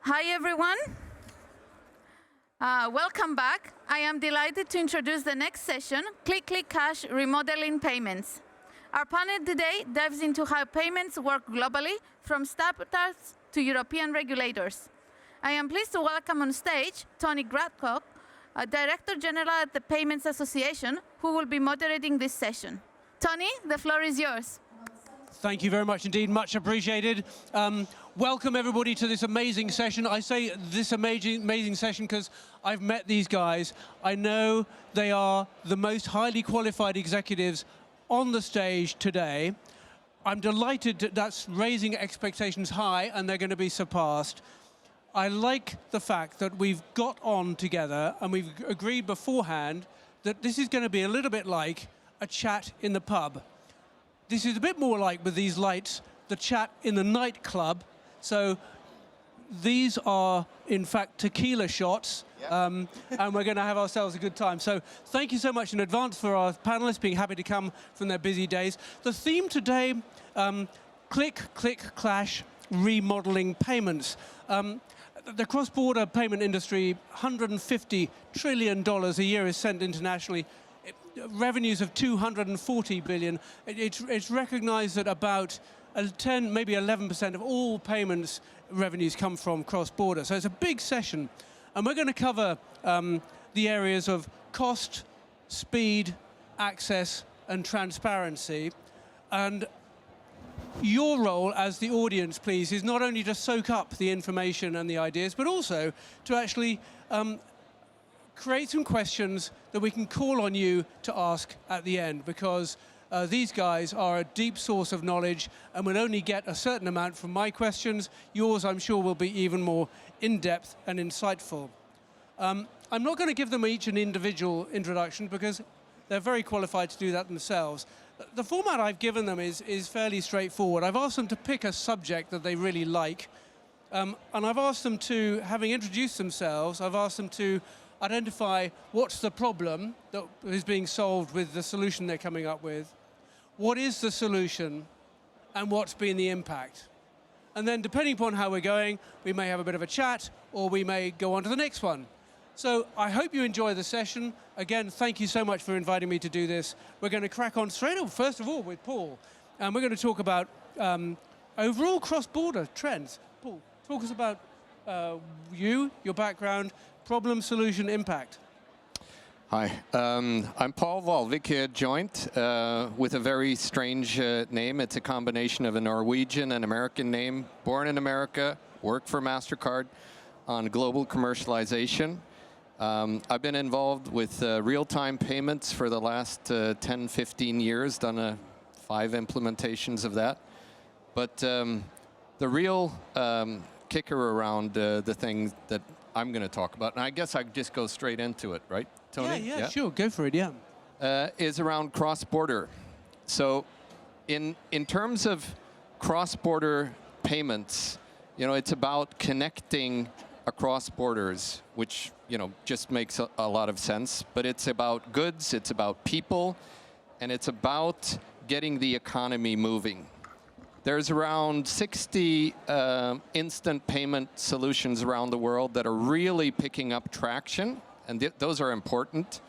Hi, everyone. Welcome back. I am delighted to introduce the next session, Click, Click, Cash, Remodeling Payments. Our panel today dives into how payments work globally, from startups to European regulators. I am pleased to welcome on stage Tony Craddock, Director General at the Payments Association, who will be moderating this session. Tony, the floor is yours. Thank you very much indeed, much appreciated. Welcome everybody to this amazing session. I say this amazing session because I've met these guys. I know they are the most highly qualified executives on the stage today. I'm delighted that's raising expectations high and they're going to be surpassed. I like the fact that we've got on together and we've agreed beforehand that this is going to be a little bit like a chat in the pub. This is a bit more like, with these lights, the chat in the nightclub. So these are, in fact, tequila shots, and we're going to have ourselves a good time. So thank you so much in advance for our panelists being happy to come from their busy days. The theme today, Click, Click, Clash, Remodeling Payments. The cross-border payment industry, $150 trillion a year is sent internationally. Revenues of 240 billion. It's recognized that about 10, maybe 11% of all payments revenues come from cross-border. So it's a big session. And we're going to cover the areas of cost, speed, access, and transparency. And your role as the audience, please, is not only to soak up the information and the ideas, but also to actually create some questions that we can call on you to ask at the end, because these guys are a deep source of knowledge and will only get a certain amount from my questions. Yours, I'm sure, will be even more in-depth and insightful. I'm not going to give them each an individual introduction because they're very qualified to do that themselves. The format I've given them is fairly straightforward. I've asked them to pick a subject that they really like, and I've asked them to, having introduced themselves, I've asked them to identify what's the problem that is being solved with the solution they're coming up with, what is the solution, and what's been the impact. And then depending upon how we're going, we may have a bit of a chat, or we may go on to the next one. So I hope you enjoy the session. Again, thank you so much for inviting me to do this. We're going to crack on straight up, first of all, with Paul. And we're going to talk about overall cross-border trends. Paul, talk us about you, your background, problem, solution, impact. Hi, I'm Paul Walvik-Joynt with a very strange name. It's a combination of a Norwegian and American name. Born in America, worked for MasterCard on global commercialization. I've been involved with real-time payments for the last 10, 15 years, done 5 implementations of that. But the real kicker around the thing that I'm going to talk about, and I guess I could just go straight into it, right, Tony? Yeah, sure, go for it, yeah. Is around cross-border. So in terms of cross-border payments, you know, it's about connecting across borders, which, you know, just makes a lot of sense. But it's about goods, it's about people, and it's about getting the economy moving. There's around 60 instant payment solutions around the world that are really picking up traction, and those are important.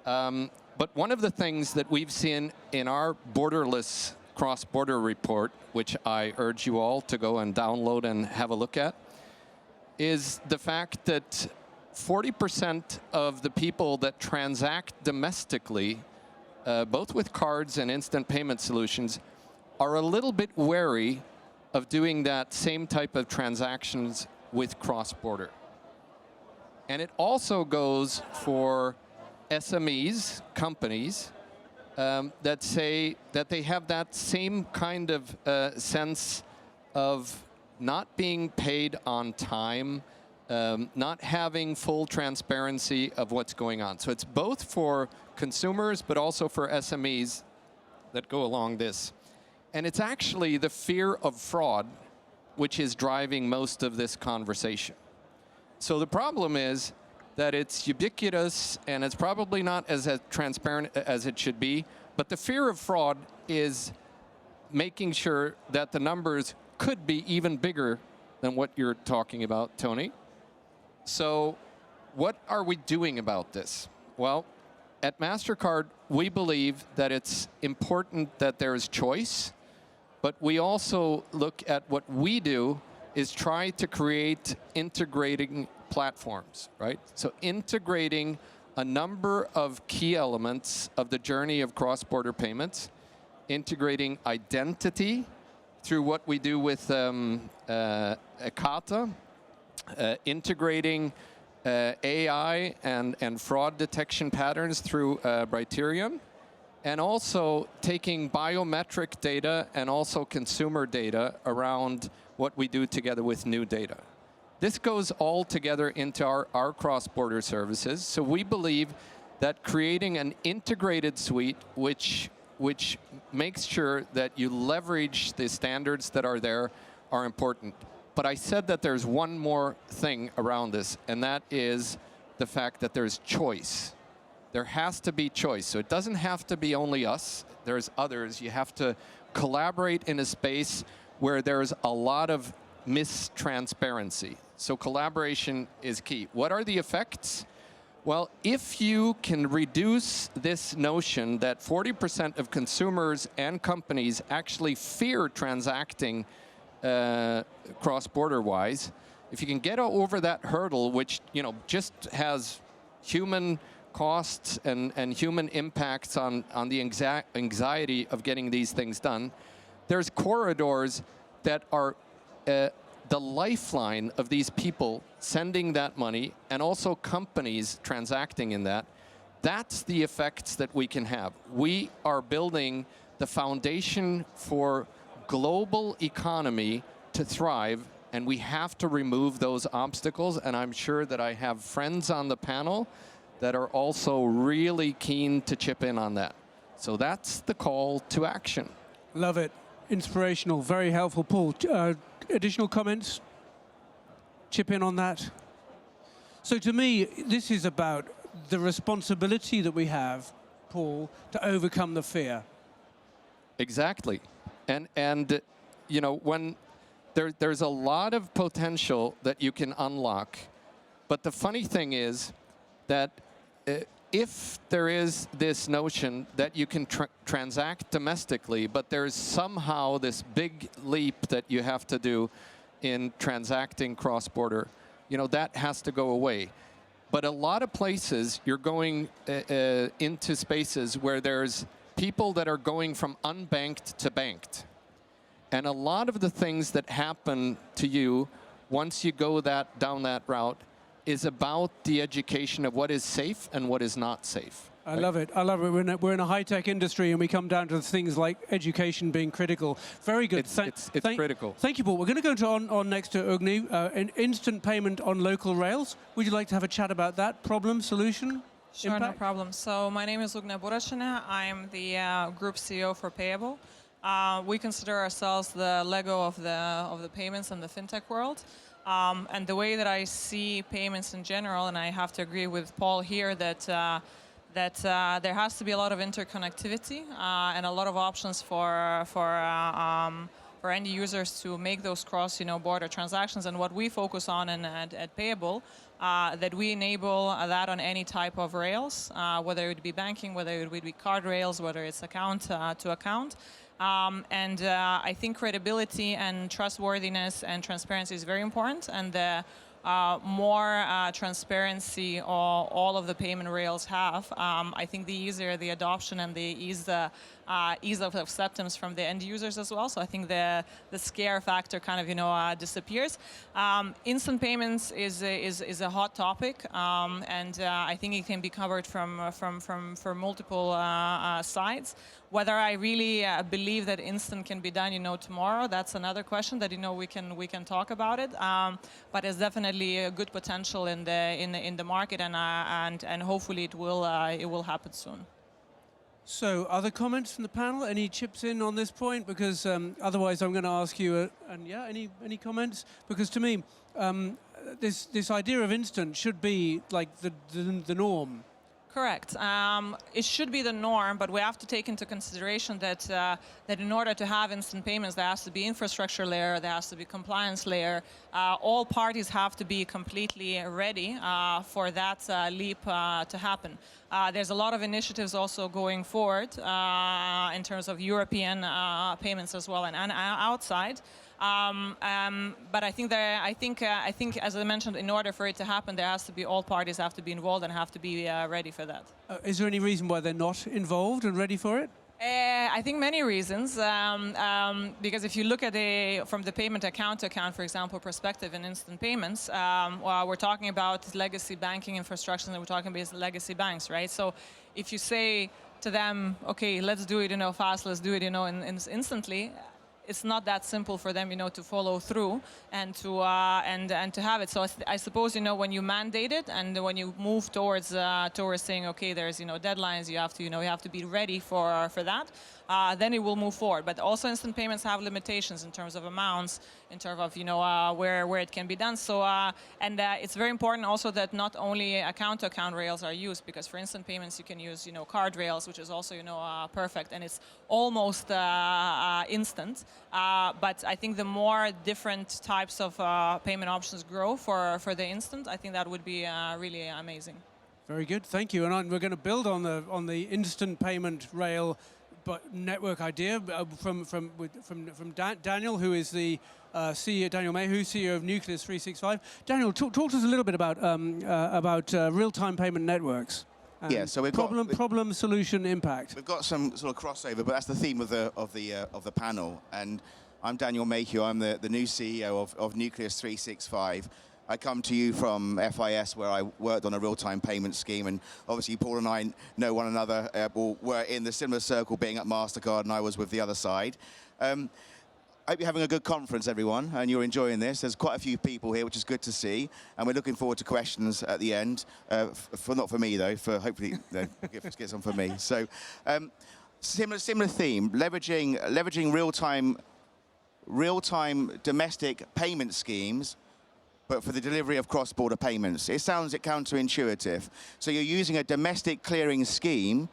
But one of the things that we've seen in our borderless cross-border report, which I urge you all to go and download and have a look at, is the fact that 40% of the people that transact domestically, both with cards and instant payment solutions, are a little bit wary of doing that same type of transactions with cross-border. And it also goes for SMEs, companies, that say that they have that same kind of sense of not being paid on time, not having full transparency of what's going on. So it's both for consumers, but also for SMEs that go along this. And it's actually the fear of fraud which is driving most of this conversation. So the problem is that it's ubiquitous and it's probably not as transparent as it should be, but the fear of fraud is making sure that the numbers could be even bigger than what you're talking about, Tony. So what are we doing about this? Well, at MasterCard, we believe that it's important that there is choice, but we also look at what we do is try to create integrating platforms, right? So integrating a number of key elements of the journey of cross-border payments, integrating identity through what we do with Ekata, integrating AI and fraud detection patterns through Brighterion, and also taking biometric data and also consumer data around what we do together with new data. This goes all together into our cross-border services. So we believe that creating an integrated suite which makes sure that you leverage the standards that are there are important. But I said that there's one more thing around this, and that is the fact that there's choice. There has to be choice. So it doesn't have to be only us. There's others. You have to collaborate in a space where there's a lot of mistransparency. So collaboration is key. What are the effects? Well, if you can reduce this notion that 40% of consumers and companies actually fear transacting cross-border-wise, if you can get over that hurdle, which just has human costs and human impacts on the anxiety of getting these things done, there's corridors that are the lifeline of these people sending that money and also companies transacting in that. That's the effects that we can have. We are building the foundation for global economy to thrive, and we have to remove those obstacles, and I'm sure that I have friends on the panel that are also really keen to chip in on that. So that's the call to action. Love it. Inspirational, very helpful. Paul, additional comments? Chip in on that? So to me, this is about the responsibility that we have, Paul, to overcome the fear. Exactly. And when there's a lot of potential that you can unlock, but the funny thing is that if there is this notion that you can transact domestically, but there's somehow this big leap that you have to do in transacting cross-border, that has to go away. But a lot of places, you're going into spaces where there's people that are going from unbanked to banked. And a lot of the things that happen to you once you go down that route is about the education of what is safe and what is not safe. I love it. I love it. We're in a high-tech industry, and we come down to things like education being critical. Very good. It's critical. Thank you, Paul. We're going to go on next to Ugne, an instant payment on local rails. Would you like to have a chat about that problem, solution, Sure, impact? no problem. So my name is Ugne Buraciene. I'm the group CEO for Payabl. We consider ourselves the Lego of the payments and the fintech world. And the way that I see payments in general, and I have to agree with Paul here that there has to be a lot of interconnectivity and a lot of options for end users to make those border transactions. And what we focus on at Payabl, that we enable that on any type of rails, whether it be banking, whether it would be card rails, whether it's account to account. I think credibility and trustworthiness and transparency is very important, and the more transparency all of the payment rails have, I think the easier the adoption and the ease of acceptance from the end users as well. So I think the scare factor kind of disappears. Instant payments is a hot topic, and I think it can be covered from multiple sides. Whether I really believe that instant can be done, tomorrow, that's another question that we can talk about it. But it's definitely a good potential in the market, and hopefully it will happen soon. So, other comments from the panel? Any chips in on this point? Because otherwise, I'm going to ask you. Any comments? Because to me, this idea of instant should be like the norm. Correct. It should be the norm, but we have to take into consideration that that in order to have instant payments, there has to be infrastructure layer, there has to be compliance layer. All parties have to be completely ready for that leap to happen. There's a lot of initiatives also going forward in terms of European payments as well and outside. But I think, as I mentioned, in order for it to happen, there has to be all parties have to be involved and have to be ready for that. Is there any reason why they're not involved and ready for it? I think many reasons, because if you look at from the payment account to account, for example, perspective in instant payments, well, we're talking about legacy banking infrastructure and we're talking about legacy banks, right? So if you say to them, okay, let's do it, fast, let's do it, instantly, it's not that simple for them, to follow through and to have it. So I suppose, when you mandate it and when you move towards saying, okay, there's deadlines, you have to be ready for that. Then it will move forward. But also, instant payments have limitations in terms of amounts, in terms of where it can be done. So and it's very important also that not only account-to-account rails are used, because for instant payments you can use card rails, which is also perfect, and it's almost instant. But I think the more different types of payment options grow for the instant, I think that would be really amazing. Very good, thank you. And we're going to build on the instant payment rail network idea from Daniel, who is the CEO, Daniel Mayhew, CEO of Nucleus 365. Daniel, talk to us a little bit about real-time payment networks. Yeah, so we've problem, solution, impact. We've got some sort of crossover, but that's the theme of the panel. And I'm Daniel Mayhew. I'm the new CEO of Nucleus 365. I come to you from FIS, where I worked on a real-time payment scheme, and obviously Paul and I know one another. We're in the similar circle, being at MasterCard, and I was with the other side. I hope you're having a good conference, everyone, and you're enjoying this. There's quite a few people here, which is good to see, and we're looking forward to questions at the end. Not for me, though, for hopefully get some for me. So, similar theme, leveraging real-time domestic payment schemes, but for the delivery of cross-border payments. It sounds counterintuitive. So you're using a domestic clearing scheme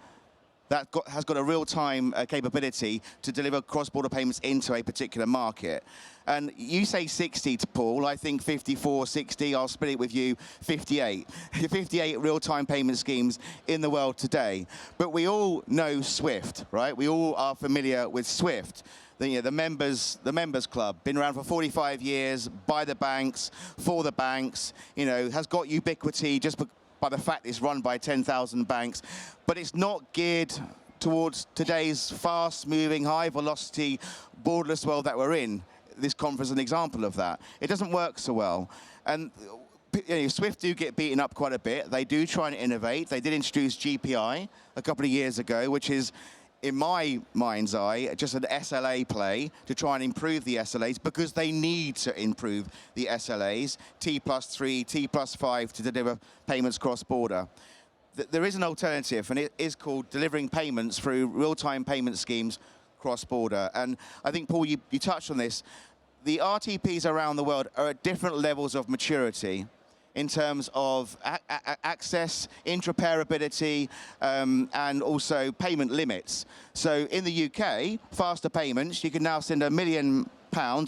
that has got a real-time capability to deliver cross-border payments into a particular market. And you say 60 to Paul, I think 54, 60, I'll split it with you, 58. 58 real-time payment schemes in the world today. But we all know SWIFT, right? We all are familiar with SWIFT. The members club, been around for 45 years, by the banks, for the banks, has got ubiquity just by the fact it's run by 10,000 banks, but it's not geared towards today's fast-moving, high-velocity, borderless world that we're in. This conference is an example of that. It doesn't work so well. And SWIFT do get beaten up quite a bit. They do try and innovate. They did introduce GPI a couple of years ago, which is, in my mind's eye, just an SLA play to try and improve the SLAs, because they need to improve the SLAs, T+3, T+5, to deliver payments cross-border. There is an alternative, and it is called delivering payments through real-time payment schemes cross-border. And I think, Paul, you touched on this. The RTPs around the world are at different levels of maturity in terms of access, interoperability, and also payment limits. So in the UK, faster payments, you can now send £1 million,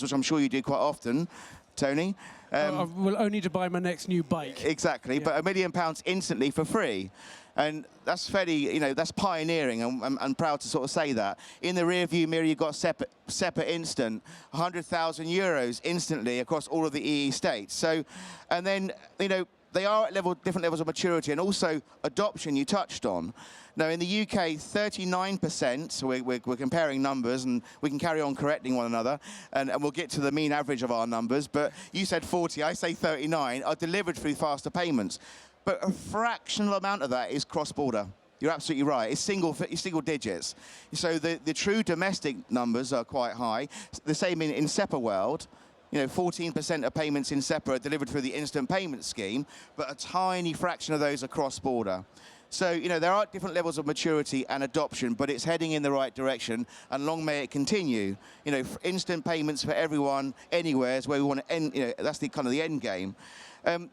which I'm sure you do quite often, Tony. Well, only to buy my next new bike. Exactly, yeah. But £1 million instantly for free. And that's fairly, that's pioneering, and I'm proud to sort of say that. In the rear view mirror, you've got SEPA Instant, 100,000 euros instantly across all of the EE states. So, and then, they are at different levels of maturity, and also adoption you touched on. Now, in the UK, 39%, so we're comparing numbers, and we can carry on correcting one another, and we'll get to the mean average of our numbers, but you said 40, I say 39, are delivered through faster payments. But a fractional amount of that is cross-border. You're absolutely right. It's single digits. So the true domestic numbers are quite high. The same in SEPA world. 14% of payments in SEPA are delivered through the instant payment scheme, but a tiny fraction of those are cross-border. So, there are different levels of maturity and adoption, but it's heading in the right direction, and long may it continue. Instant payments for everyone, anywhere, is where we want to end. That's kind of the end game.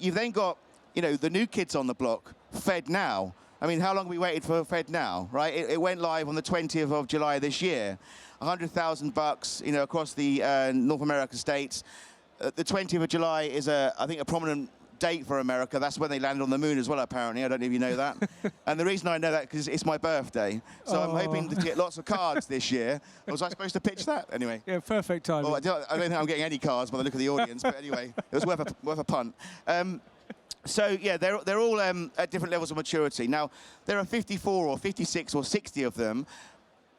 You've then got the new kids on the block, FedNow. I mean, how long have we waited for Fed now, right? It went live on the 20th of July this year. $100,000, you know, across the North American states. The 20th of July is, I think, a prominent date for America. That's when they landed on the moon as well, apparently. I don't know if you know that. And the reason I know that because it's my birthday. So I'm hoping to get lots of cards this year. Was I supposed to pitch that? Anyway. Yeah, perfect timing. Well, I don't think I'm getting any cards by the look of the audience. But anyway, it was worth a punt. So yeah, they're all at different levels of maturity. Now, there are 54 or 56 or 60 of them.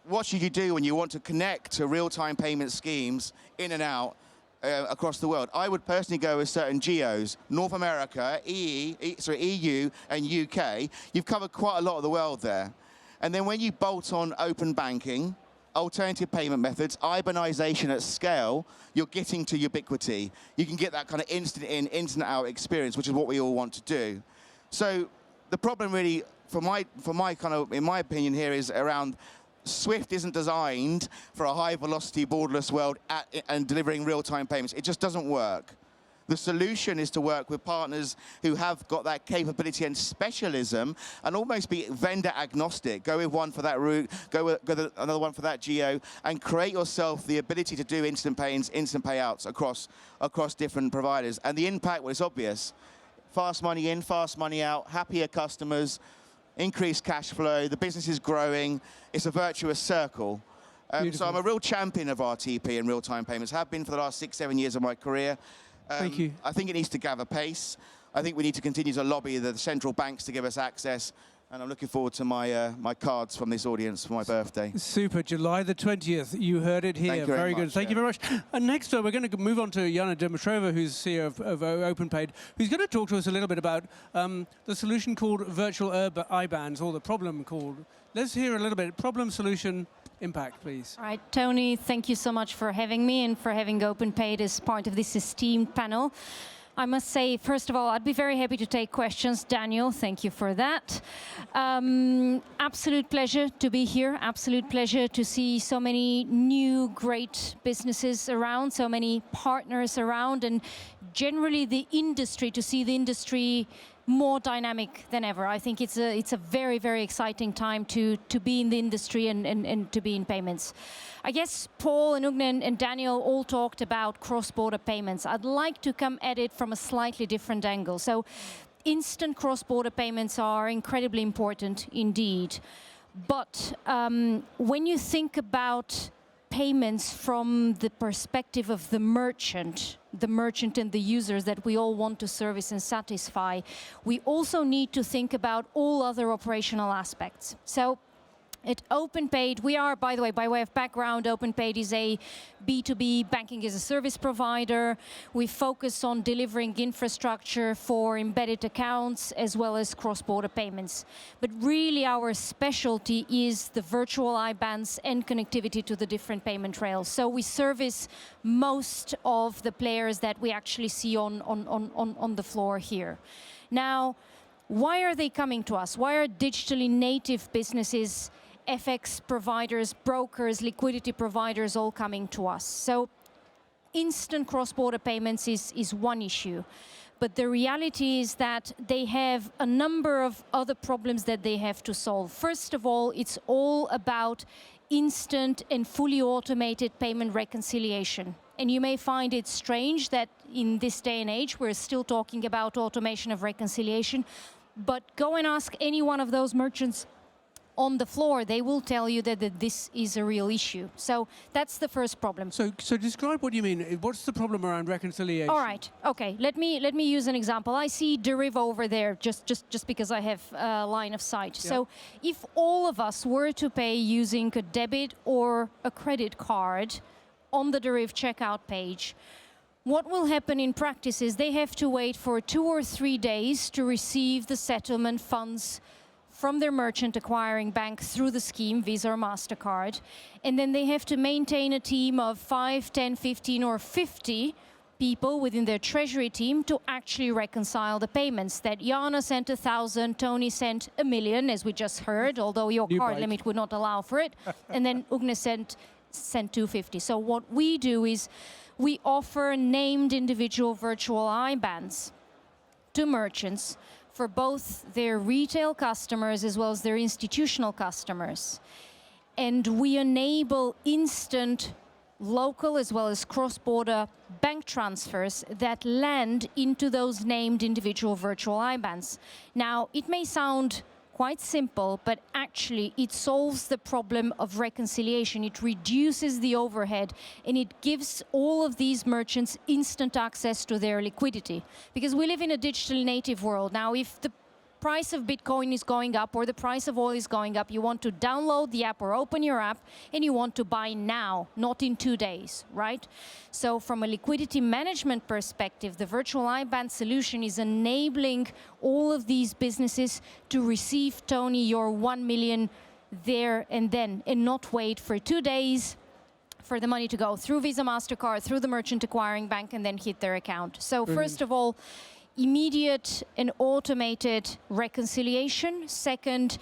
What should you do when you want to connect to real-time payment schemes in and out across the world? I would personally go with certain geos. North America, EU, and UK. You've covered quite a lot of the world there. And then when you bolt on open banking, alternative payment methods, IBANization at scale, you're getting to ubiquity. You can get that kind of instant in, instant out experience, which is what we all want to do. So the problem really, in my opinion here, is around Swift isn't designed for a high-velocity, borderless world and delivering real-time payments. It just doesn't work. The solution is to work with partners who have got that capability and specialism and almost be vendor agnostic. Go with one for that route, go with another one for that geo, and create yourself the ability to do instant payments, instant payouts across different providers. And the impact, well, it's obvious. Fast money in, fast money out, happier customers, increased cash flow, the business is growing. It's a virtuous circle. So I'm a real champion of RTP and real-time payments. Have been for the last 6-7 years of my career. Thank you. I think it needs to gather pace. I think we need to continue to lobby the central banks to give us access. And I'm looking forward to my cards from this audience for my birthday. Super. July the 20th. You heard it here. Thank you very much, good. Thank you very much. And next up, we're going to move on to Iana Dimitrova, who's CEO of OpenPayd, who's going to talk to us a little bit about the solution called virtual IBANs, or the problem called. Let's hear a little bit. Problem, solution, impact, please. All right, Tony, thank you so much for having me and for having OpenPayd as part of this esteemed panel. I must say, first of all, I'd be very happy to take questions. Daniel, thank you for that. Absolute pleasure to be here. Absolute pleasure to see so many new, great businesses around, so many partners around, and generally the industry, to see the industry more dynamic than ever. I think it's a very, very exciting time to be in the industry and to be in payments. I guess Paul and Ugne and Daniel all talked about cross-border payments. I'd like to come at it from a slightly different angle. So instant cross-border payments are incredibly important indeed. But when you think about payments from the perspective of the merchant and the users that we all want to service and satisfy, we also need to think about all other operational aspects. So at OpenPayd, we are, by the way, by way of background, OpenPayd is a B2B banking as a service provider. We focus on delivering infrastructure for embedded accounts as well as cross-border payments. But really our specialty is the virtual IBANs and connectivity to the different payment rails. So we service most of the players that we actually see on the floor here. Now, why are they coming to us? Why are digitally native businesses, FX providers, brokers, liquidity providers all coming to us? So instant cross-border payments is one issue. But the reality is that they have a number of other problems that they have to solve. First of all, it's all about instant and fully automated payment reconciliation. And you may find it strange that in this day and age, we're still talking about automation of reconciliation. But go and ask any one of those merchants on the floor, they will tell you that this is a real issue. So that's the first problem. So describe what you mean. What's the problem around reconciliation? All right. Okay. Let me use an example. I see Deriv over there, just because I have a line of sight. Yep. So if all of us were to pay using a debit or a credit card on the Deriv checkout page, what will happen in practice is they have to wait for 2 or 3 days to receive the settlement funds from their merchant acquiring bank through the scheme, Visa or MasterCard. And then they have to maintain a team of 5, 10, 15 or 50 people within their treasury team to actually reconcile the payments. That Iana sent 1,000, Tony sent 1 million, as we just heard, although your card limit would not allow for it. And then Ugne sent 250. So what we do is we offer named individual virtual IBANs to merchants for both their retail customers as well as their institutional customers. And we enable instant local as well as cross-border bank transfers that land into those named individual virtual IBANs. Now, it may sound quite simple, but actually it solves the problem of reconciliation. It reduces the overhead, and it gives all of these merchants instant access to their liquidity. Because we live in a digital native world. Now, if the price of Bitcoin is going up or the price of oil is going up, you want to download the app or open your app and you want to buy now, not in 2 days, right? So from a liquidity management perspective, the virtual IBAN solution is enabling all of these businesses to receive, Tony, your 1 million there and then, and not wait for 2 days for the money to go through Visa, MasterCard, through the merchant acquiring bank, and then hit their account. So first of all, immediate and automated reconciliation. Second,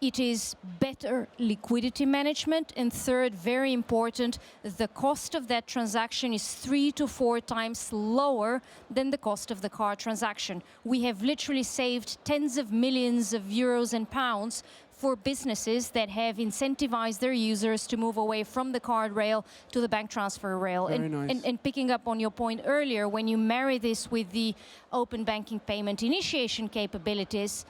it is better liquidity management. And third, very important, the cost of that transaction is 3 to 4 times lower than the cost of the card transaction. We have literally saved tens of millions of euros and pounds for businesses that have incentivized their users to move away from the card rail to the bank transfer rail. Very nice. And picking up on your point earlier, when you marry this with the open banking payment initiation capabilities,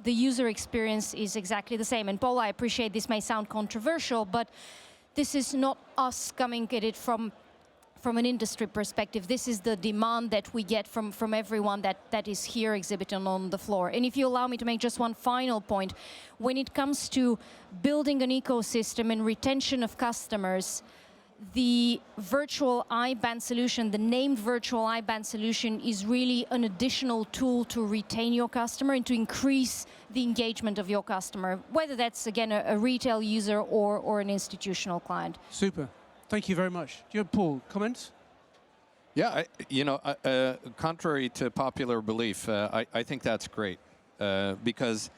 the user experience is exactly the same. And Paul, I appreciate this may sound controversial, but this is not us coming at it from an industry perspective. This is the demand that we get from everyone that is here exhibiting on the floor. And if you allow me to make just one final point, when it comes to building an ecosystem and retention of customers, the virtual IBAN solution, the named virtual IBAN solution, is really an additional tool to retain your customer and to increase the engagement of your customer, whether that's, again, a retail user or an institutional client. Super. Thank you very much. Do you have, Paul, comments? Yeah, contrary to popular belief, I think that's great because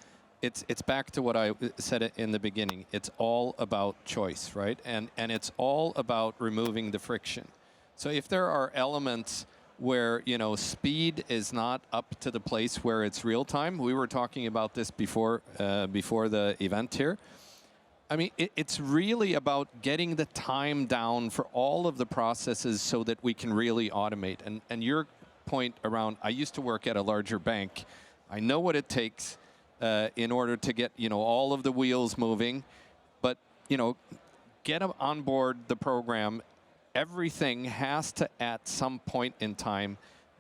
it's back to what I said in the beginning. It's all about choice, right? And it's all about removing the friction. So if there are elements where speed is not up to the place where it's real time, we were talking about this before the event here. I mean, it's really about getting the time down for all of the processes so that we can really automate. And your point around, I used to work at a larger bank. I know what it takes in order to get, all of the wheels moving. But, get on board the program. Everything has to, at some point in time,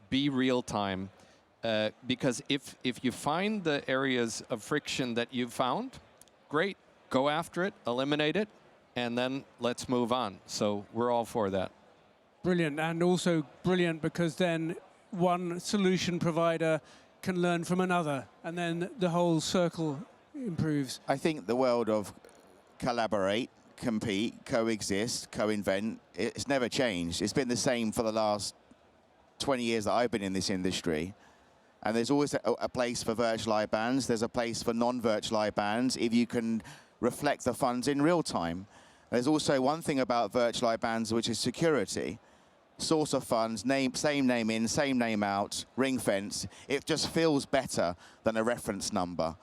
be real time. Because if you find the areas of friction that you've found, great. Go after it, eliminate it, and then let's move on. So we're all for that. Brilliant, and also brilliant because then one solution provider can learn from another, and then the whole circle improves. I think the world of collaborate, compete, coexist, co-invent, it's never changed. It's been the same for the last 20 years that I've been in this industry. And there's always a place for virtual IBANs. There's a place for non-virtual IBANs if you can reflect the funds in real time. There's also one thing about virtual IBANs, which is security. Source of funds, same name in, same name out, ring fence. It just feels better than a reference number,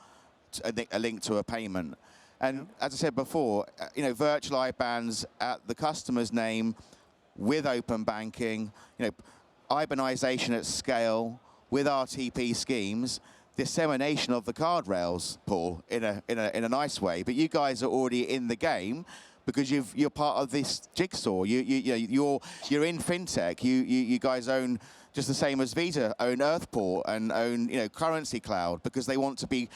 a link to a payment. And as I said before, virtual IBANs at the customer's name with open banking, IBANization at scale with RTP schemes, dissemination of the card rails, Paul, in a nice way. But you guys are already in the game because you're part of this jigsaw. You're in fintech. You guys own just the same as Visa own Earthport and own Currency Cloud because they want to be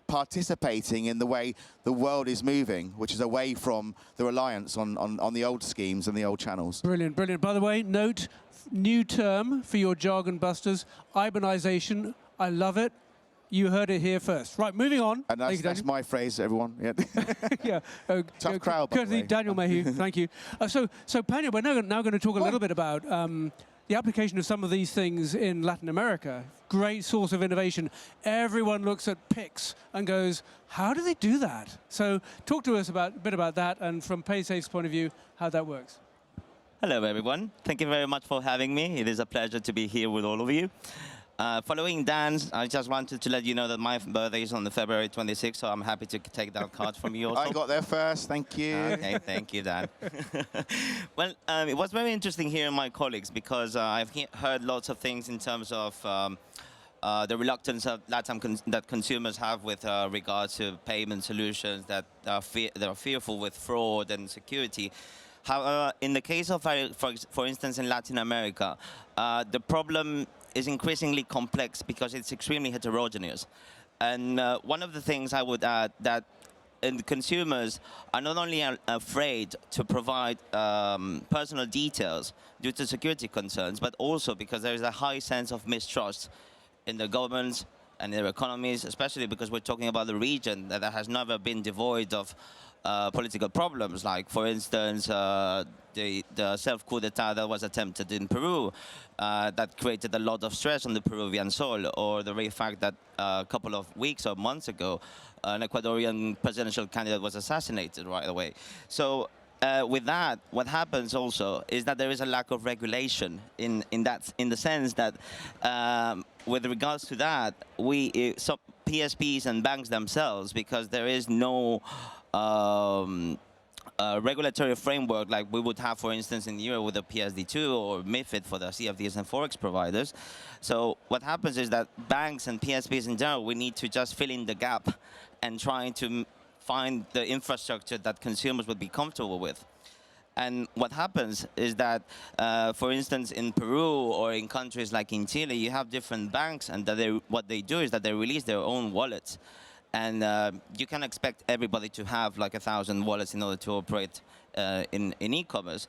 participating in the way the world is moving, which is away from the reliance on the old schemes and the old channels. Brilliant, brilliant. By the way, note, new term for your jargon busters, IBANization. I love it. You heard it here first. Right, moving on. And that's my phrase, everyone. Yeah. Yeah. Tough crowd, by the way. Daniel Mayhew, thank you. So Panya, we're now going to talk a little bit about the application of some of these things in Latin America. Great source of innovation. Everyone looks at PIX and goes, how do they do that? So talk to us a bit about that and from Paysafe's point of view, how that works. Hello, everyone. Thank you very much for having me. It is a pleasure to be here with all of you. Following Dan's, I just wanted to let you know that my birthday is on the February 26th, so I'm happy to take that card from you also. I got there first, thank you. Okay, thank you, Dan. Well, it was very interesting hearing my colleagues because I've heard lots of things in terms of the reluctance of LATAM that consumers have with regards to payment solutions, that they're fearful with fraud and security. However, in the case of, for instance, in Latin America, the problem is increasingly complex because it's extremely heterogeneous. And one of the things I would add that consumers are not only afraid to provide personal details due to security concerns, but also because there is a high sense of mistrust in the governments and their economies, especially because we're talking about a region that has never been devoid of political problems, like, for instance, the self-coup d'etat that was attempted in Peru, that created a lot of stress on the Peruvian soil, or the very fact that a couple of weeks or months ago, an Ecuadorian presidential candidate was assassinated right away. So with that, what happens also is that there is a lack of regulation in the sense that with regards to that, some PSPs and banks themselves, because there is no regulatory framework like we would have, for instance, in Europe with the PSD2 or MiFID for the CFDs and Forex providers. So what happens is that banks and PSPs in general, we need to just fill in the gap and try to find the infrastructure that consumers would be comfortable with. And what happens is that, for instance, in Peru or in countries like in Chile, you have different banks, and that what they do is that they release their own wallets. And you can expect everybody to have like 1,000 wallets in order to operate in e-commerce.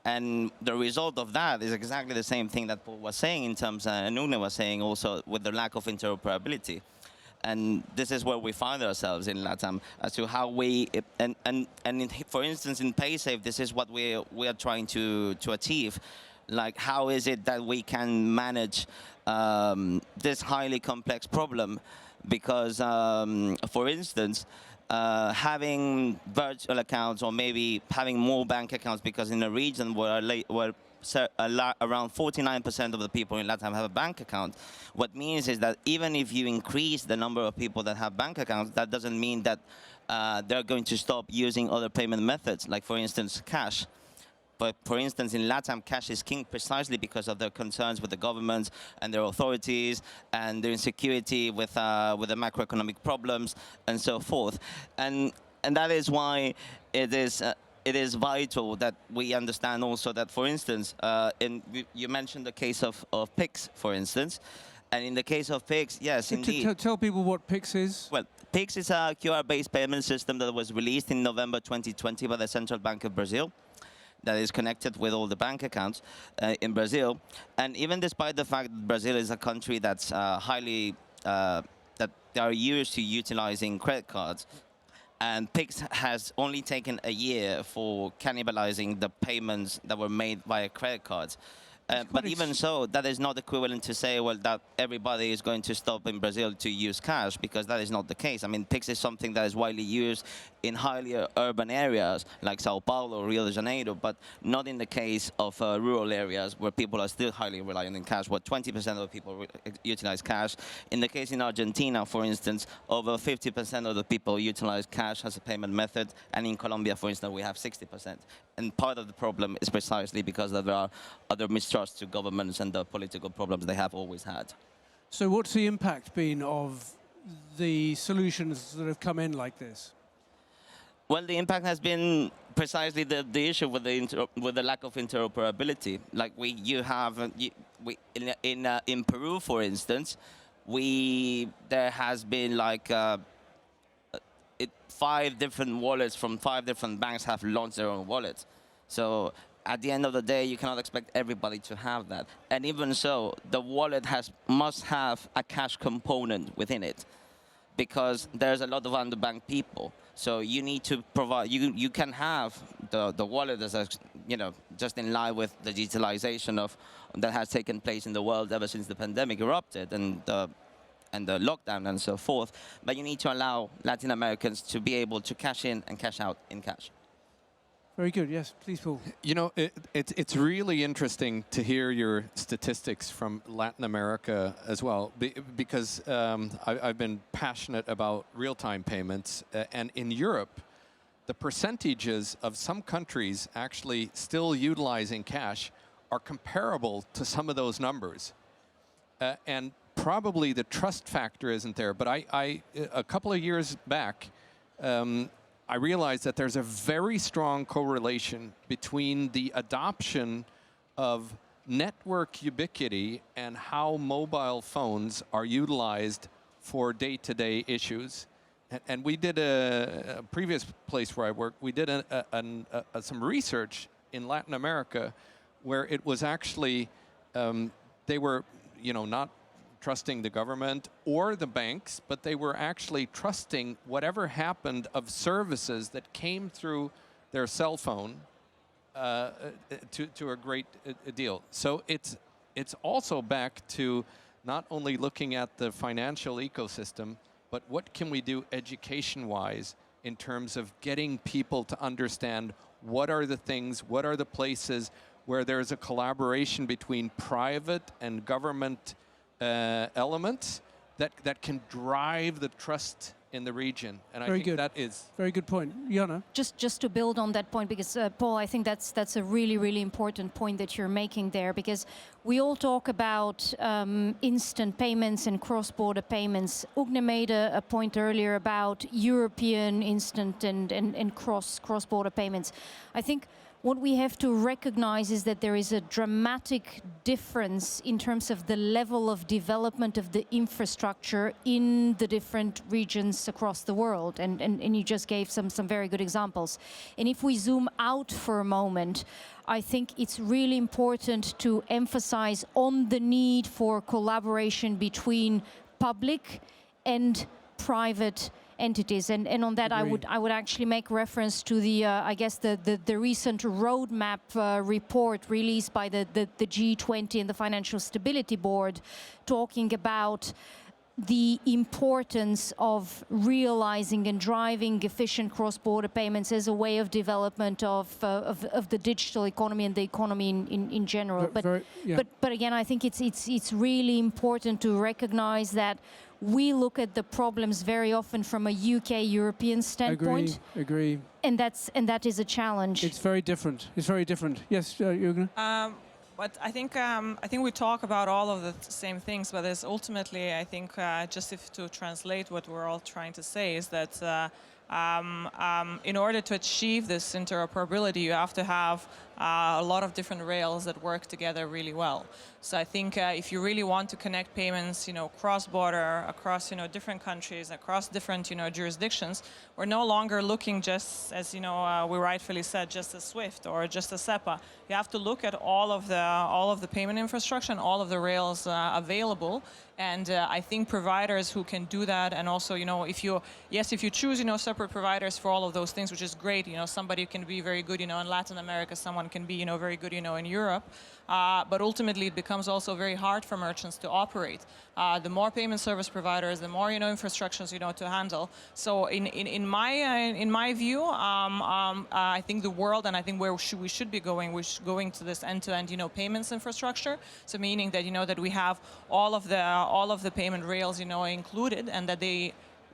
And the result of that is exactly the same thing that Paul was saying in terms, and Ugne was saying also, with the lack of interoperability. And this is where we find ourselves in LATAM as to how we, for instance, in Paysafe, this is what we are trying to achieve. Like, how is it that we can manage this highly complex problem? Because, for instance, having virtual accounts or maybe having more bank accounts, because in a region where around 49% of the people in LATAM have a bank account, what means is that even if you increase the number of people that have bank accounts, that doesn't mean that they're going to stop using other payment methods, like, for instance, cash. But for instance, in LATAM, cash is king precisely because of their concerns with the governments and their authorities and their insecurity with the macroeconomic problems and so forth. And that is why it is vital that we understand also that, for instance, you mentioned the case of PIX, for instance. And in the case of PIX, yes, indeed. Tell people what PIX is. Well, PIX is a QR-based payment system that was released in November 2020 by the Central Bank of Brazil, that is connected with all the bank accounts in Brazil. And even despite the fact that Brazil is a country that's that they are used to utilizing credit cards, and PIX has only taken a year for cannibalizing the payments that were made via credit cards. But even so, that is not equivalent to say, well, that everybody is going to stop in Brazil to use cash, because that is not the case. I mean, PIX is something that is widely used in highly urban areas like Sao Paulo or Rio de Janeiro, but not in the case of rural areas where people are still highly reliant on cash, where 20% of the people utilize cash. In the case in Argentina, for instance, over 50% of the people utilize cash as a payment method, and in Colombia, for instance, we have 60%. And part of the problem is precisely because there are other mistrust to governments and the political problems they have always had. So what's the impact been of the solutions that have come in like this? Well, the impact has been precisely the issue with the lack of interoperability. Like in Peru, for instance, there has been like 5 different wallets from 5 different banks have launched their own wallets. So at the end of the day, you cannot expect everybody to have that. And even so, the wallet must have a cash component within it, because there's a lot of underbanked people. So you need to provide, you can have the wallet as just in line with the digitalization that has taken place in the world ever since the pandemic erupted and the lockdown and so forth. But you need to allow Latin Americans to be able to cash in and cash out in cash. Very good. Yes, please, Paul. You know, it's really interesting to hear your statistics from Latin America as well, because I've been passionate about real-time payments. And in Europe, the percentages of some countries actually still utilizing cash are comparable to some of those numbers. And probably the trust factor isn't there. But a couple of years back, I realized that there's a very strong correlation between the adoption of network ubiquity and how mobile phones are utilized for day-to-day issues. And we did a previous place where I worked, we did some research in Latin America where it was actually, they were, you know, not trusting the government or the banks, but they were actually trusting whatever happened of services that came through their cell phone to a great deal. So it's also back to not only looking at the financial ecosystem, but what can we do education-wise in terms of getting people to understand what are the things, what are the places where there's a collaboration between private and government elements that can drive the trust in the region. And I think that is... Very good point. Iana? Just to build on that point, because Paul, I think that's a really, really important point that you're making there, because we all talk about instant payments and cross-border payments. Ugne made a point earlier about European instant and cross-border payments. I think what we have to recognize is that there is a dramatic difference in terms of the level of development of the infrastructure in the different regions across the world. And you just gave some very good examples. And if we zoom out for a moment, I think it's really important to emphasize on the need for collaboration between public and private entities, and on that I would actually make reference to the I guess the recent roadmap report released by the G20 and the Financial Stability Board, talking about the importance of realizing and driving efficient cross-border payments as a way of development of the digital economy and the economy in general. But again, I think it's really important to recognize that we look at the problems very often from a European standpoint. Agree. And that is a challenge. It's very different. It's very different. Yes, Ugne? But I think we talk about all of the same things, but there's ultimately, I think, just to translate what we're all trying to say is that in order to achieve this interoperability, you have to have a lot of different rails that work together really well. So I think if you really want to connect payments, cross-border, across, different countries, across different, jurisdictions, we're no longer looking just as, we rightfully said, just as SWIFT or just as SEPA. You have to look at all of the payment infrastructure and all of the rails available. And I think providers who can do that, and also, if you choose, separate providers for all of those things, which is great. Somebody can be very good, in Latin America, someone can be, very good, in Europe. But ultimately, it becomes also very hard for merchants to operate. The more payment service providers, the more, infrastructures, to handle. So in my view, I think the world, and I think where we should be going, going to this end-to-end, payments infrastructure. So meaning that, that we have all of the payment rails, included, and that they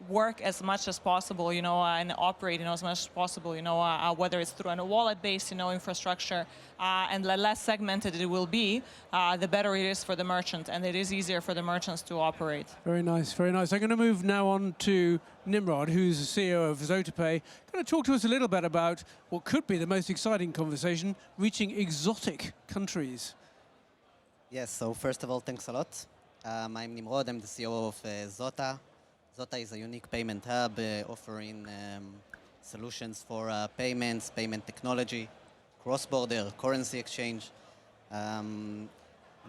work as much as possible, and operate, as much as possible, whether it's through a wallet-based, infrastructure, and the less segmented it will be, the better it is for the merchant, and it is easier for the merchants to operate. Very nice, very nice. I'm going to move now on to Nimrod, who's the CEO of Zotapay. Going to talk to us a little bit about what could be the most exciting conversation, reaching exotic countries. Yes, so first of all, thanks a lot. I'm Nimrod, I'm the CEO of Zota. Zota is a unique payment hub offering solutions for payments, payment technology, cross-border, currency exchange,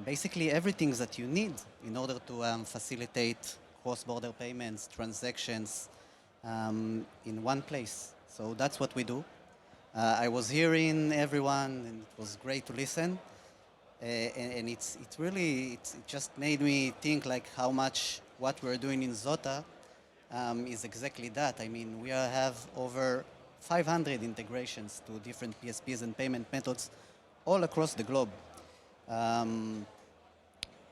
basically everything that you need in order to facilitate cross-border payments, transactions in one place. So that's what we do. I was hearing everyone, and it was great to listen. And it just made me think like how much what we're doing in Zota is exactly that. I mean, we have over 500 integrations to different PSPs and payment methods all across the globe.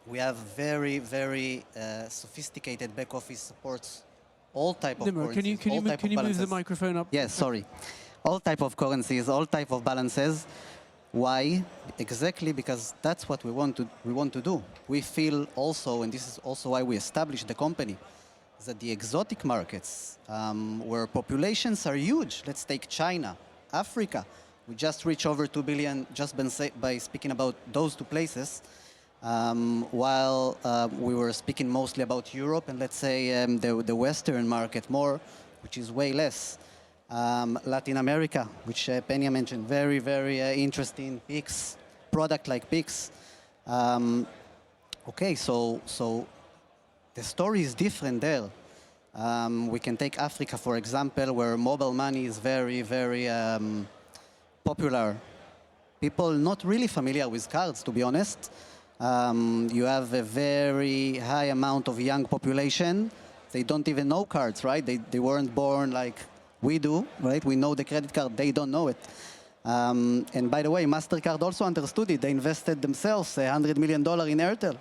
We have very, very sophisticated back office supports, all type of Nimrod, currencies, can you move the microphone up? Yes, sorry. All type of currencies, all type of balances. Why? Exactly because that's what we want to do. We feel also, and this is also why we established the company, that the exotic markets, where populations are huge, let's take China, Africa, we just reached over 2 billion just by speaking about those two places, while we were speaking mostly about Europe and let's say the Western market more, which is way less. Latin America, which Panya mentioned, very, very interesting PIX, product like PIX. Okay, so the story is different there. We can take Africa, for example, where mobile money is very, very popular. People not really familiar with cards, to be honest. You have a very high amount of young population. They don't even know cards, right? They weren't born like we do, right? We know the credit card, they don't know it. And by the way, MasterCard also understood it. They invested themselves $100 million in Airtel,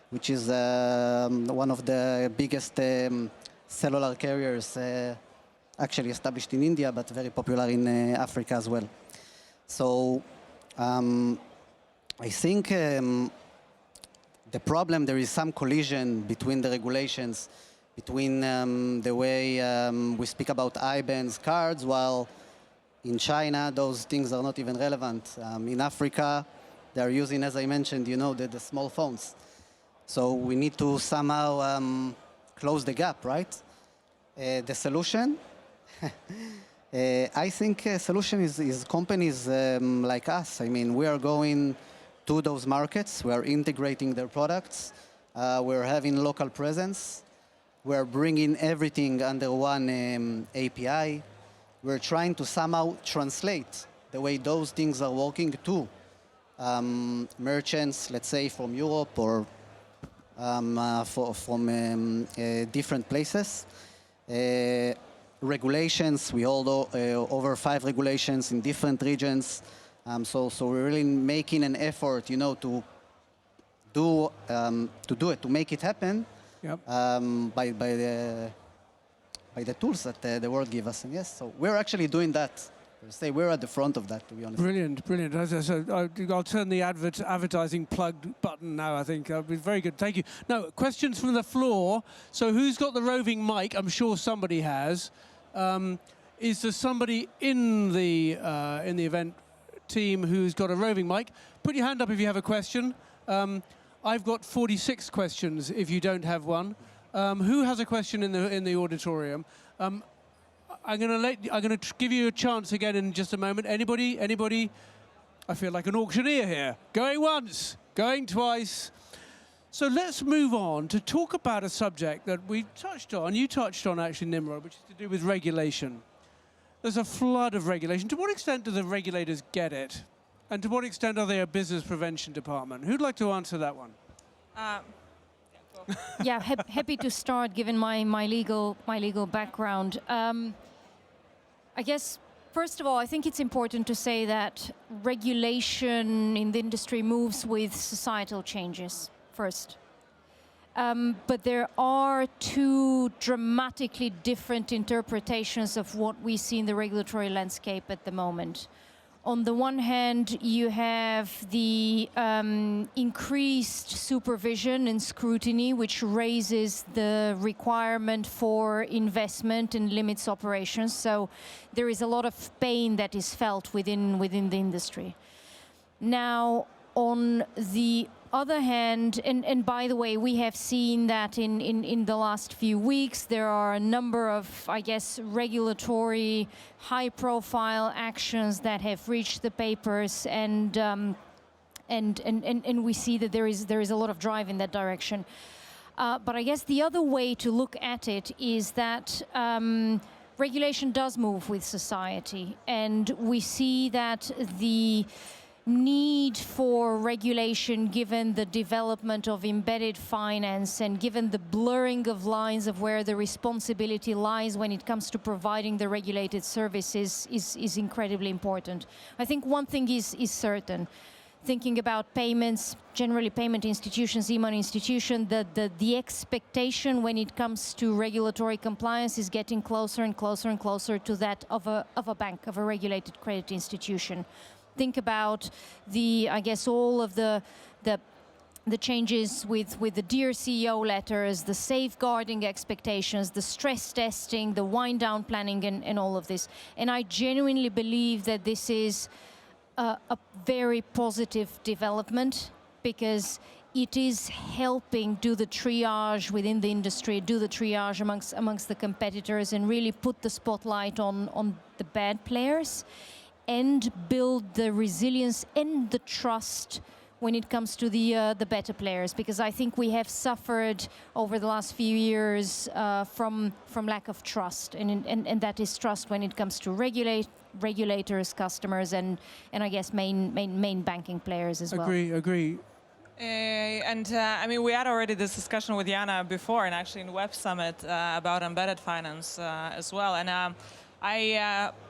which is one of the biggest cellular carriers actually established in India, but very popular in Africa as well. So I think the problem, there is some collision between the regulations, between the way we speak about IBANs, cards, while in China, those things are not even relevant. In Africa, they're using, as I mentioned, you know, the small phones. So we need to somehow close the gap, right? The solution? I think a solution is companies like us. I mean, we are going to those markets. We are integrating their products. We're having local presence. We're bringing everything under one API. We're trying to somehow translate the way those things are working to merchants, let's say from Europe or from different places. Regulations, we hold over 5 regulations in different regions. So we're really making an effort, you know, to do it, to make it happen. Yep. By the tools that the world gives us. And yes, so we're actually doing that. Say we're at the front of that, to be honest. Brilliant, brilliant. I'll turn the advertising plug button now, I think. That'll be very good. Thank you. Now, questions from the floor. So who's got the roving mic? I'm sure somebody has. Is there somebody in the event team who's got a roving mic? Put your hand up if you have a question. I've got 46 questions if you don't have one. Who has a question in the auditorium? I'm going to give you a chance again in just a moment. Anybody? I feel like an auctioneer here. Going once, going twice. So let's move on to talk about a subject that we touched on. You touched on actually, Nimrod, which is to do with regulation. There's a flood of regulation. To what extent do the regulators get it? And to what extent are they a business prevention department? Who'd like to answer that one? Yeah, happy to start, given my legal background. I guess, first of all, I think it's important to say that regulation in the industry moves with societal changes first. But there are two dramatically different interpretations of what we see in the regulatory landscape at the moment. On the one hand, you have the increased supervision and scrutiny, which raises the requirement for investment and limits operations. So there is a lot of pain that is felt within the industry. Now, on the other hand, and by the way, we have seen that in the last few weeks, there are a number of, I guess, regulatory high-profile actions that have reached the papers, and we see that there is a lot of drive in that direction. But I guess the other way to look at it is that regulation does move with society, and we see that need for regulation given the development of embedded finance and given the blurring of lines of where the responsibility lies when it comes to providing the regulated services is incredibly important. I think one thing is certain. Thinking about payments, generally payment institutions, e-money institution, the expectation when it comes to regulatory compliance is getting closer and closer and closer to that of a bank, of a regulated credit institution. Think about I guess all of the changes with the Dear CEO letters, the safeguarding expectations, the stress testing, the wind down planning and all of this. And I genuinely believe that this is a very positive development because it is helping do the triage within the industry, do the triage amongst the competitors and really put the spotlight on the bad players and build the resilience and the trust when it comes to the better players, because I think we have suffered over the last few years from lack of trust, and that is trust when it comes to regulators, customers, and I guess main banking players as well. Agree. I mean, we had already this discussion with Iana before, and actually in Web Summit about embedded finance as well. And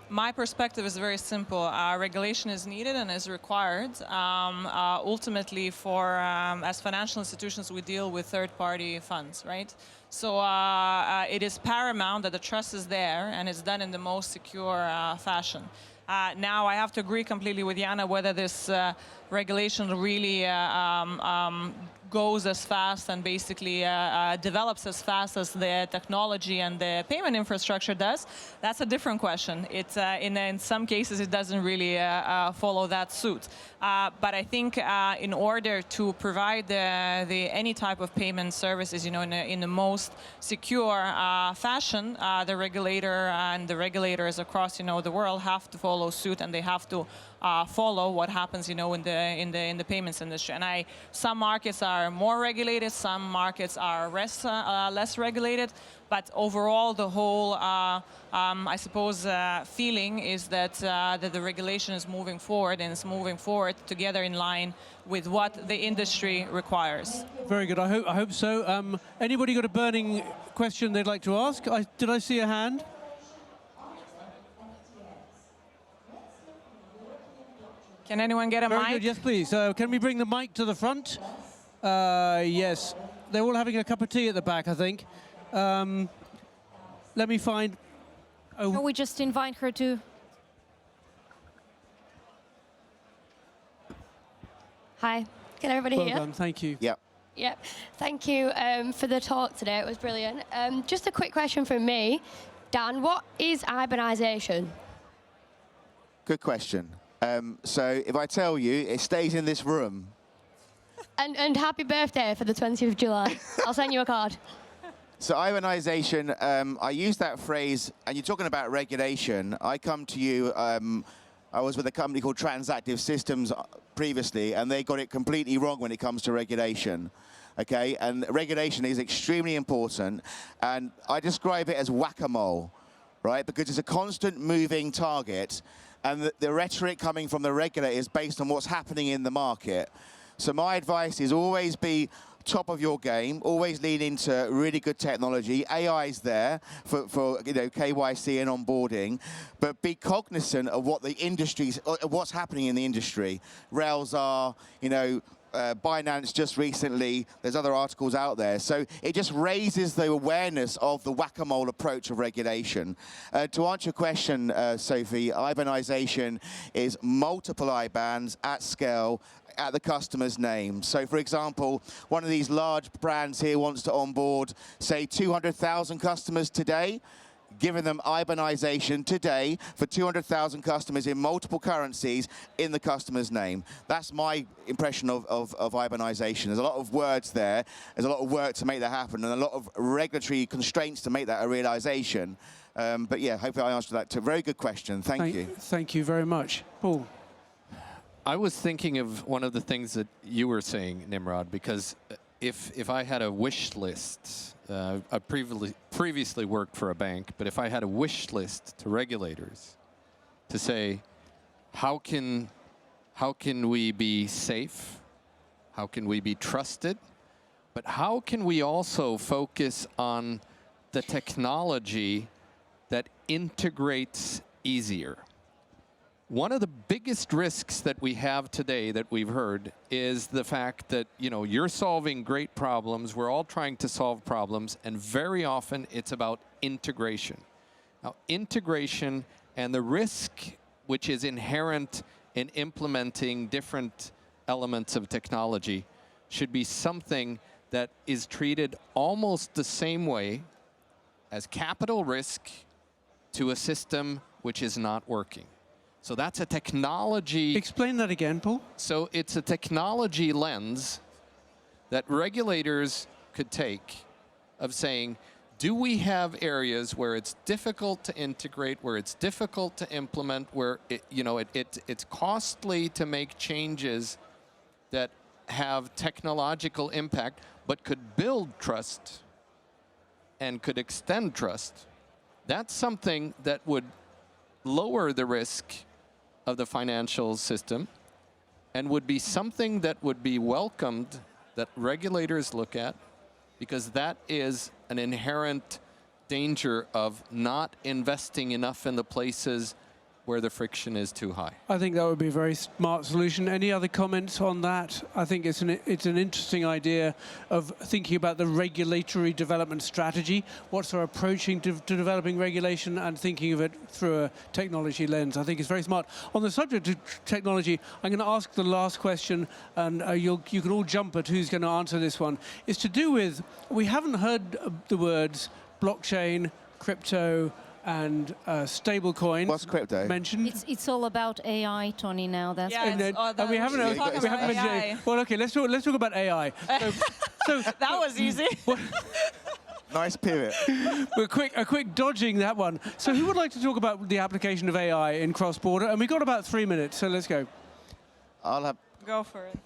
my perspective is very simple. Regulation is needed and is required. Ultimately, as financial institutions, we deal with third-party funds, right? So it is paramount that the trust is there and it's done in the most secure fashion. Now, I have to agree completely with Iana whether this regulation really goes as fast and basically develops as fast as the technology and the payment infrastructure does. That's a different question. It's in some cases it doesn't really follow that suit. But I think in order to provide any type of payment services, in the most secure fashion, the regulator and the regulators across the world have to follow suit, and they have to follow what happens in the payments industry. And some markets are more regulated, some markets are less regulated, but overall the whole I suppose feeling is that the regulation is moving forward, and it's moving forward together in line with what the industry requires. Very good. I hope so. Anybody got a burning question they'd like to ask? Did I see a hand? Can anyone get a mic? Very good. Yes, please. Can we bring the mic to the front? Yes. They're all having a cup of tea at the back, I think. Let me find... Oh. Can we just invite her to... Hi. Can everybody hear? Well done. Thank you. Yeah. Yeah. Thank you for the talk today. It was brilliant. Just a quick question from me. Dan, what is ibanization? Good question. So if I tell you, it stays in this room. And happy birthday for the 20th of July. I'll send you a card. So ibanization, I use that phrase, and you're talking about regulation. I come to you, I was with a company called Transactive Systems previously, and they got it completely wrong when it comes to regulation. Okay, and regulation is extremely important, and I describe it as whack-a-mole, right? Because it's a constant moving target, and the rhetoric coming from the regulator is based on what's happening in the market. So my advice is always be top of your game, always lean into really good technology. AI is there for KYC and onboarding, but be cognizant of what the industry's, what's happening in the industry. Rails are, Binance just recently, there's other articles out there. So it just raises the awareness of the whack-a-mole approach of regulation. To answer your question, Sophie, ibanization is multiple IBANs at scale at the customer's name. So for example, one of these large brands here wants to onboard, say, 200,000 customers today, giving them ibanization today for 200,000 customers in multiple currencies in the customer's name. That's my impression of ibanization. There's a lot of words there. There's a lot of work to make that happen, and a lot of regulatory constraints to make that a realization. But yeah, hopefully I answered that. Very good question. Thank you. Thank you very much. Paul. I was thinking of one of the things that you were saying, Nimrod, because if I had a wish list, I previously worked for a bank, but if I had a wish list to regulators to say, how can how can we be safe? How can we be trusted? But how can we also focus on the technology that integrates easier? One of the biggest risks that we have today that we've heard is the fact that, you know, you're solving great problems, we're all trying to solve problems, and very often it's about integration. Now, integration and the risk which is inherent in implementing different elements of technology should be something that is treated almost the same way as capital risk to a system which is not working. So that's a technology... Explain that again, Paul. So it's a technology lens that regulators could take of saying, do we have areas where it's difficult to integrate, where it's difficult to implement, where it's costly to make changes that have technological impact, but could build trust and could extend trust? That's something that would lower the risk of the financial system and would be something that would be welcomed, that regulators look at, because that is an inherent danger of not investing enough in the places where the friction is too high. I think that would be a very smart solution. Any other comments on that? I think it's an interesting idea of thinking about the regulatory development strategy. What's our approach to developing regulation and thinking of it through a technology lens? I think it's very smart. On the subject of technology, I'm going to ask the last question, and you can all jump at who's going to answer this one. It's to do with, we haven't heard the words blockchain, crypto, and stablecoin. What's crypto? Mentioned. It's all about AI, Tony. Now that's we haven't mentioned AI. Well, okay, let's talk about AI. So that was easy. Nice pivot. We're a quick dodging that one. So who would like to talk about the application of AI in cross-border? And we've got about 3 minutes, so let's go. Go for it.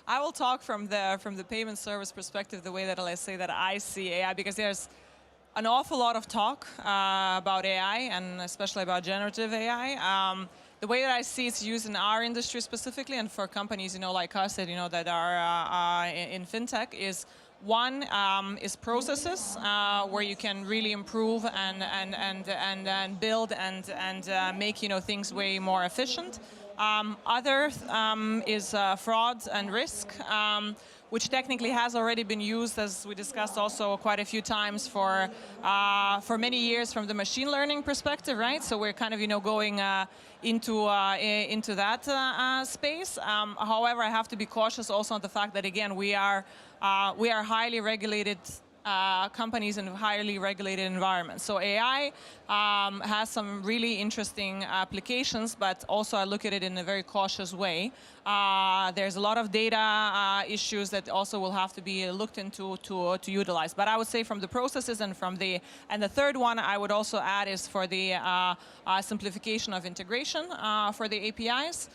I will talk from the payment service perspective, the way that I say that I see AI, because there's an awful lot of talk about AI, and especially about generative AI. The way that I see it's used in our industry specifically, and for companies, like us, that are in fintech, is one is processes where you can really improve and build and make things way more efficient. Other is fraud and risk, which technically has already been used, as we discussed also quite a few times, for many years from the machine learning perspective, right? So we're kind of going into that space. However, I have to be cautious also on the fact that, again, we are highly regulated companies in highly regulated environments. So AI has some really interesting applications, but also I look at it in a very cautious way. There's a lot of data issues that also will have to be looked into to utilize. But I would say from the processes and the third one I would also add is for the simplification of integration for the APIs,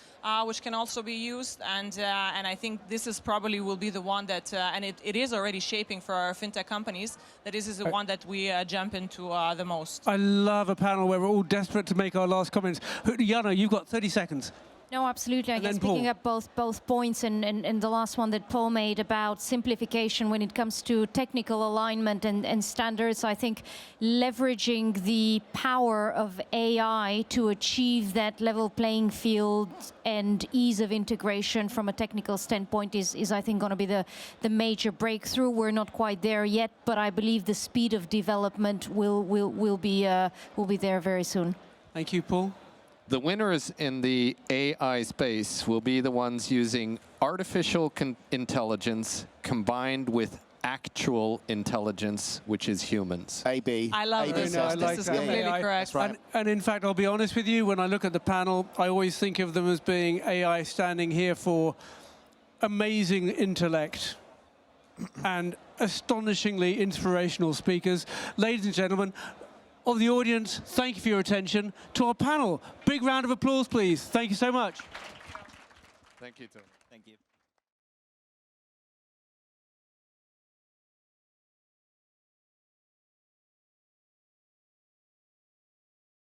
which can also be used. And I think this is probably will be the one that, and it is already shaping for our fintech companies, that this is the one that we jump into the most. I love a panel where we're all desperate to make our last comments. Iana, you've got 30 seconds. No, absolutely. I guess picking up both points and the last one that Paul made about simplification when it comes to technical alignment and standards, I think leveraging the power of AI to achieve that level playing field and ease of integration from a technical standpoint is I think, going to be the major breakthrough. We're not quite there yet, but I believe the speed of development will be there very soon. Thank you, Paul. The winners in the AI space will be the ones using artificial intelligence combined with actual intelligence, which is humans. AB. I love this. I like this is that. completely correct. Right. And in fact, I'll be honest with you, when I look at the panel, I always think of them as being AI standing here for amazing intellect and astonishingly inspirational speakers. Ladies and gentlemen, of the audience, thank you for your attention. To our panel, big round of applause, please. Thank you so much. Thank you, Tom. Thank you.